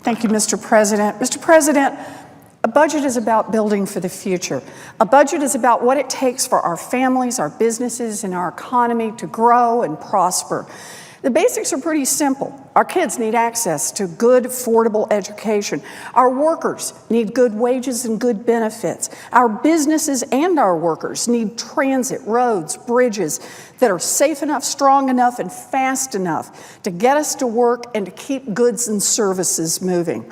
Thank you, Mr. President. Mr. President, a budget is about building for the future. A budget is about what it takes for our families, our businesses, and our economy to grow and prosper. The basics are pretty simple. Our kids need access to good, affordable education. Our workers need good wages and good benefits. Our businesses and our workers need transit, roads, bridges that are safe enough, strong enough, and fast enough to get us to work and to keep goods and services moving.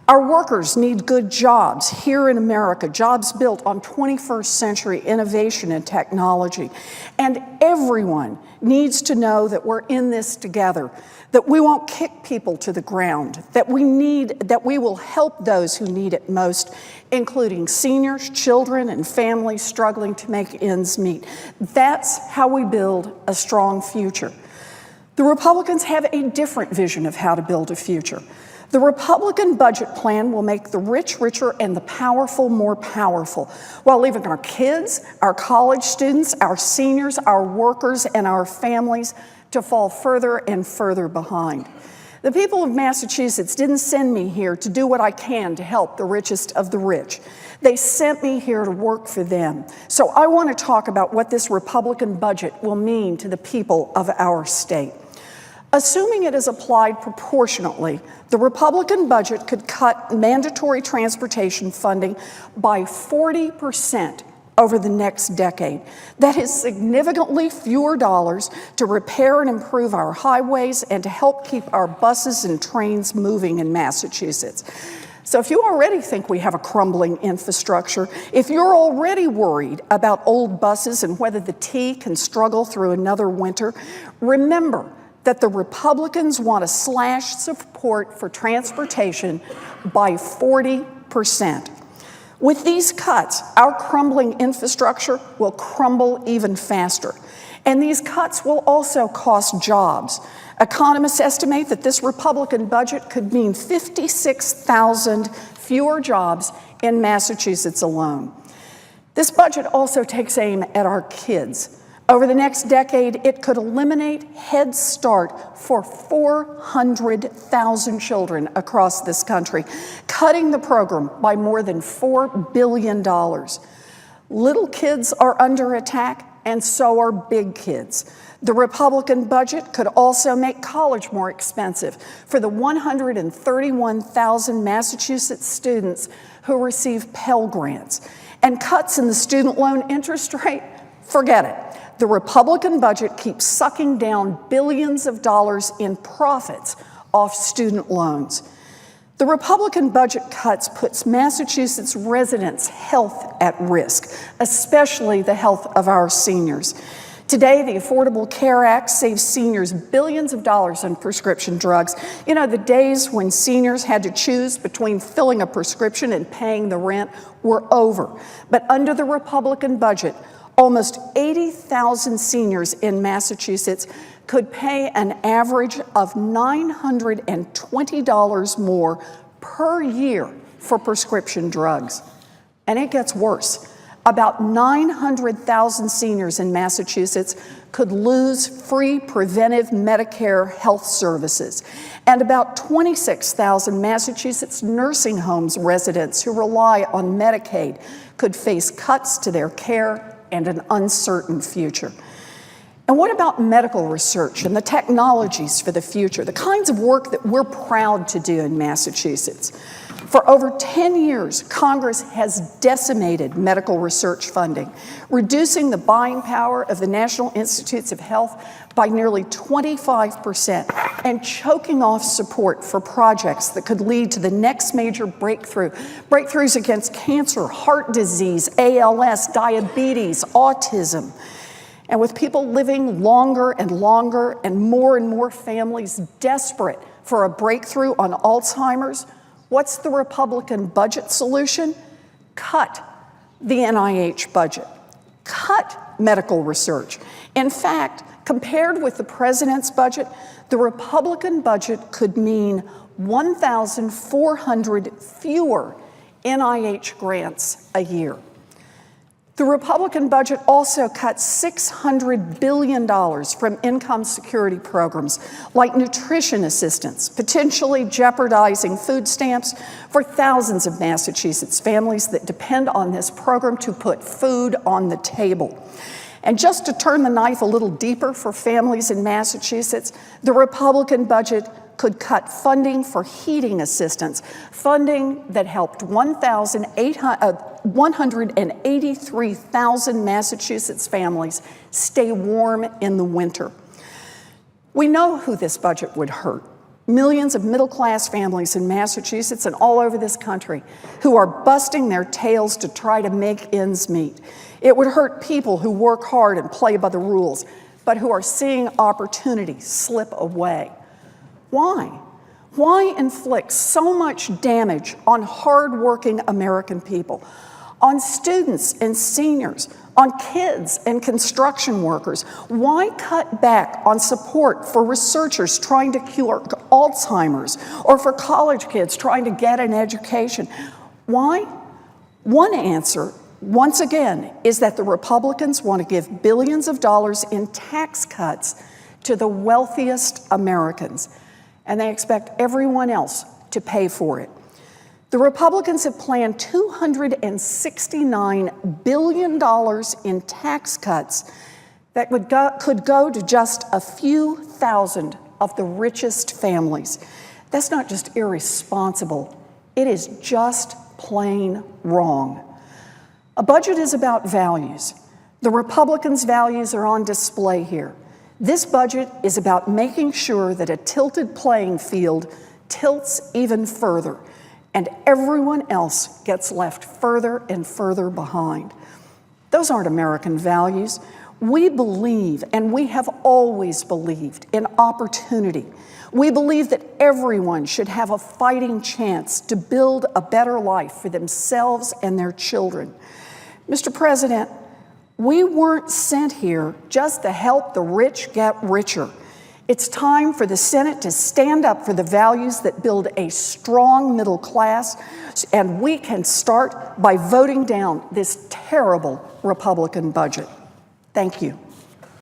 Our workers need good jobs here in America, jobs built on 21st century innovation and technology. And everyone needs to know that we're in this together, that we won't kick people to the ground, that we will help those who need it most, including seniors, children, and families struggling to make ends meet. That's how we build a strong future. The Republicans have a different vision of how to build a future. The Republican budget plan will make the rich richer and the powerful more powerful, while leaving our kids, our college students, our seniors, our workers, and our families to fall further and further behind. The people of Massachusetts didn't send me here to do what I can to help the richest of the rich. They sent me here to work for them. So I want to talk about what this Republican budget will mean to the people of our state. Assuming it is applied proportionately, the Republican budget could cut mandatory transportation funding by 40% over the next decade. That is significantly fewer dollars to repair and improve our highways and to help keep our buses and trains moving in Massachusetts. So if you already think we have a crumbling infrastructure, if you're already worried about old buses and whether the T can struggle through another winter, remember that the Republicans want to slash support for transportation by 40%. With these cuts, our crumbling infrastructure will crumble even faster. And these cuts will also cost jobs. Economists estimate that this Republican budget could mean 56,000 fewer jobs in Massachusetts alone. This budget also takes aim at our kids. Over the next decade, it could eliminate Head Start for 400,000 children across this country, cutting the program by more than $4 billion. Little kids are under attack, and so are big kids. The Republican budget could also make college more expensive for the 131,000 Massachusetts students who receive Pell Grants. And cuts in the student loan interest rate, forget it. The Republican budget keeps sucking down billions of dollars in profits off student loans. The Republican budget cuts puts Massachusetts residents' health at risk, especially the health of our seniors. Today, the Affordable Care Act saves seniors billions of dollars on prescription drugs. You know, the days when seniors had to choose between filling a prescription and paying the rent were over. But under the Republican budget, almost 80,000 seniors in Massachusetts could pay an average of $920 more per year for prescription drugs. And it gets worse. About 900,000 seniors in Massachusetts could lose free preventive Medicare health services. And about 26,000 Massachusetts nursing homes residents who rely on Medicaid could face cuts to their care and an uncertain future. And what about medical research and the technologies for the future, the kinds of work that we're proud to do in Massachusetts? For over 10 years, Congress has decimated medical research funding, reducing the buying power of the National Institutes of Health by nearly 25% and choking off support for projects that could lead to the next major breakthroughs against cancer, heart disease, ALS, diabetes, autism. And with people living longer and longer and more families desperate for a breakthrough on Alzheimer's, what's the Republican budget solution? Cut the NIH budget. Cut medical research. In fact, compared with the president's budget, the Republican budget could mean 1,400 fewer NIH grants a year. The Republican budget also cuts $600 billion from income security programs like nutrition assistance, potentially jeopardizing food stamps for thousands of Massachusetts families that depend on this program to put food on the table. And just to turn the knife a little deeper for families in Massachusetts, the Republican budget could cut funding for heating assistance, funding that helped 183,000 Massachusetts families stay warm in the winter. We know who this budget would hurt. Millions of middle-class families in Massachusetts and all over this country who are busting their tails to try to make ends meet. It would hurt people who work hard and play by the rules, but who are seeing opportunity slip away. Why? Why inflict so much damage on hardworking American people, on students and seniors, on kids and construction workers? Why cut back on support for researchers trying to cure Alzheimer's or for college kids trying to get an education? Why? One answer, once again, is that the Republicans want to give billions of dollars in tax cuts to the wealthiest Americans, and they expect everyone else to pay for it. The Republicans have planned $269 billion in tax cuts that could go to just a few thousand of the richest families. That's not just irresponsible, it is just plain wrong. A budget is about values. The Republicans' values are on display here. This budget is about making sure that a tilted playing field tilts even further, and everyone else gets left further and further behind. Those aren't American values. We believe, and we have always believed, in opportunity. We believe that everyone should have a fighting chance to build a better life for themselves and their children. Mr. President, we weren't sent here just to help the rich get richer. It's time for the Senate to stand up for the values that build a strong middle class, and we can start by voting down this terrible Republican budget. Thank you.